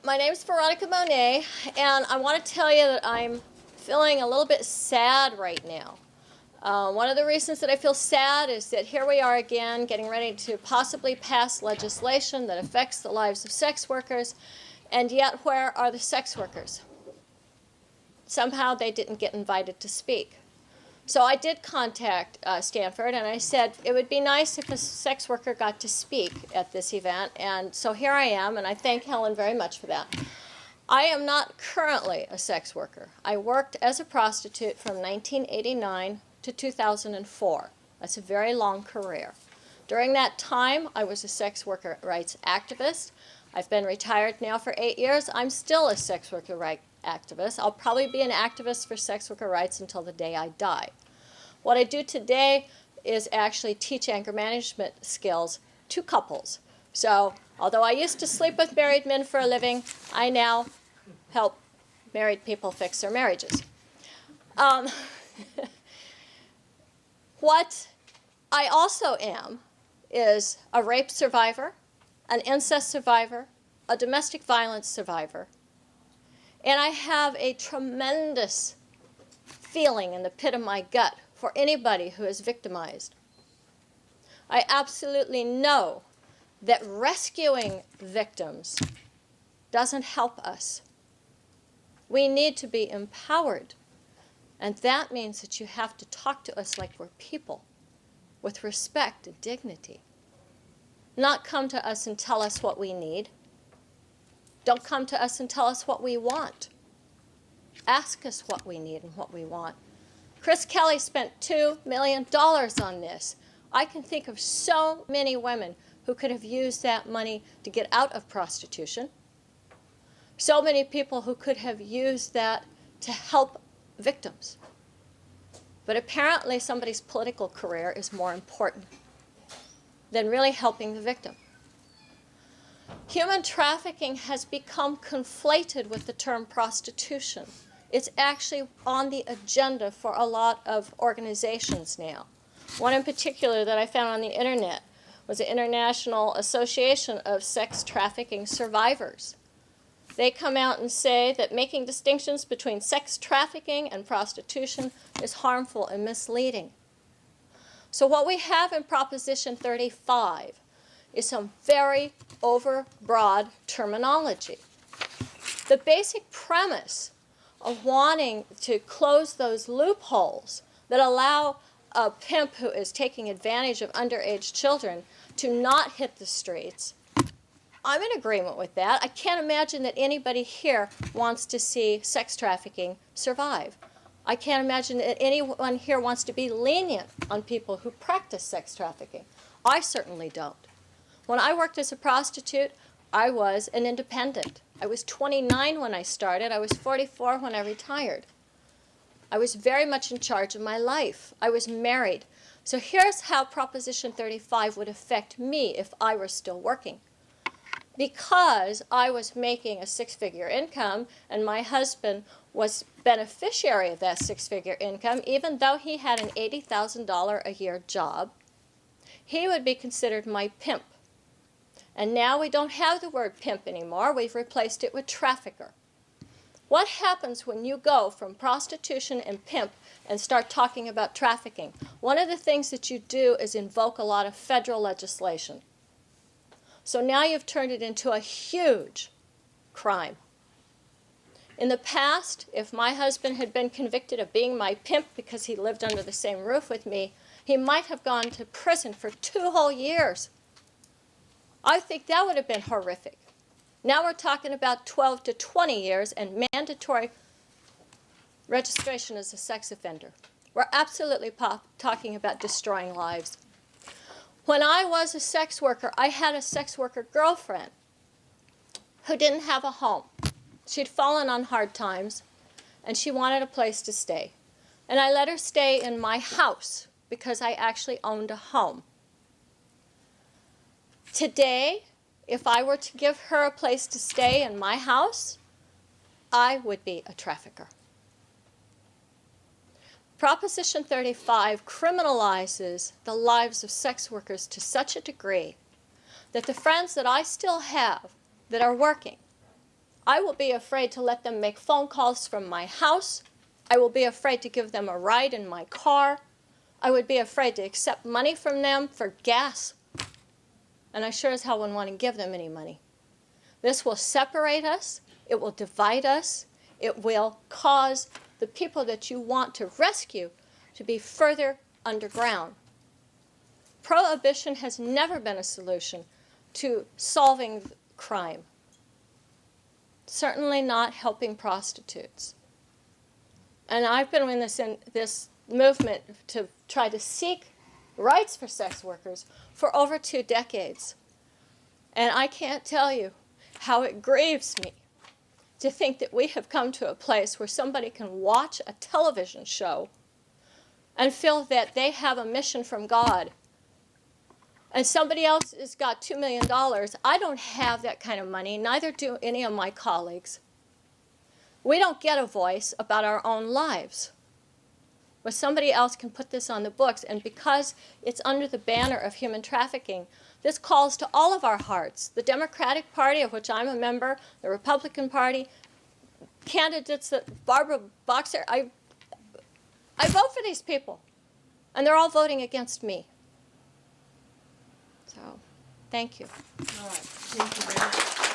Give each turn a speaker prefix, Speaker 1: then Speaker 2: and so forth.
Speaker 1: My name is Veronica Monet, and I want to tell you that I'm feeling a little bit sad right now. One of the reasons that I feel sad is that here we are again getting ready to possibly pass legislation that affects the lives of sex workers, and yet where are the sex workers? Somehow they didn't get invited to speak. So I did contact Stanford, and I said it would be nice if a sex worker got to speak at this event, and so here I am, and I thank Helen very much for that. I am not currently a sex worker. I worked as a prostitute from 1989 to 2004. That's a very long career. During that time, I was a sex worker rights activist. I've been retired now for 8 years. I'm still a sex worker rights activist. I'll probably be an activist for sex worker rights until the day I die. What I do today is actually teach anger management skills to couples. So although I used to sleep with married men for a living, I now help married people fix their marriages. What I also am is a rape survivor, an incest survivor, a domestic violence survivor, and I have a tremendous feeling in the pit of my gut for anybody who is victimized. I absolutely know that rescuing victims doesn't help us. We need to be empowered, and that means that you have to talk to us like we're people, with respect and dignity. Not come to us and tell us what we need. Don't come to us and tell us what we want. Ask us what we need and what we want. Chris Kelly spent $2 million on this. I can think of so many women who could have used that money to get out of prostitution. So many people who could have used that to help victims. But apparently somebody's political career is more important than really helping the victim. Human trafficking has become conflated with the term prostitution. It's actually on the agenda for a lot of organizations now. One in particular that I found on the internet was the International Association of Sex Trafficking Survivors. They come out and say that making distinctions between sex trafficking and prostitution is harmful and misleading. So what we have in Proposition 35 is some very overbroad terminology. The basic premise of wanting to close those loopholes that allow a pimp who is taking advantage of underage children to not hit the streets, I'm in agreement with that. I can't imagine that anybody here wants to see sex trafficking survive. I can't imagine that anyone here wants to be lenient on people who practice sex trafficking. I certainly don't. When I worked as a prostitute, I was an independent. I was 29 when I started. I was 44 when I retired. I was very much in charge of my life. I was married. So here's how Proposition 35 would affect me if I were still working. Because I was making a six-figure income and my husband was beneficiary of that six-figure income, even though he had an $80,000 a year job, he would be considered my pimp. And now we don't have the word pimp anymore. We've replaced it with trafficker. What happens when you go from prostitution and pimp and start talking about trafficking? One of the things that you do is invoke a lot of federal legislation. So now you've turned it into a huge crime. In the past, if my husband had been convicted of being my pimp because he lived under the same roof with me, he might have gone to prison for 2 whole years. I think that would have been horrific. Now we're talking about 12 to 20 years and mandatory registration as a sex offender. We're absolutely talking about destroying lives. When I was a sex worker, I had a sex worker girlfriend who didn't have a home. She'd fallen on hard times, and she wanted a place to stay. And I let her stay in my house because I actually owned a home. Today, if I were to give her a place to stay in my house, I would be a trafficker. Proposition 35 criminalizes the lives of sex workers to such a degree that the friends that I still have that are working I will be afraid to let them make phone calls from my house. I will be afraid to give them a ride in my car. I would be afraid to accept money from them for gas. And I sure as hell wouldn't want to give them any money. This will separate us. It will divide us. It will cause the people that you want to rescue to be further underground. Prohibition has never been a solution to solving crime. Certainly not helping prostitutes. And I've been in this movement to try to seek rights for sex workers for over 2 decades. And I can't tell you how it grieves me to think that we have come to a place where somebody can watch a television show and feel that they have a mission from God. And somebody else has got $2 million. I don't have that kind of money, neither do any of my colleagues. We don't get a voice about our own lives. But somebody else can put this on the books, and because it's under the banner of human trafficking, this calls to all of our hearts. The Democratic Party, of which I'm a member, the Republican Party, candidates, Barbara Boxer, I vote for these people, and they're all voting against me. So, thank you.
Speaker 2: All right. Thank you very much.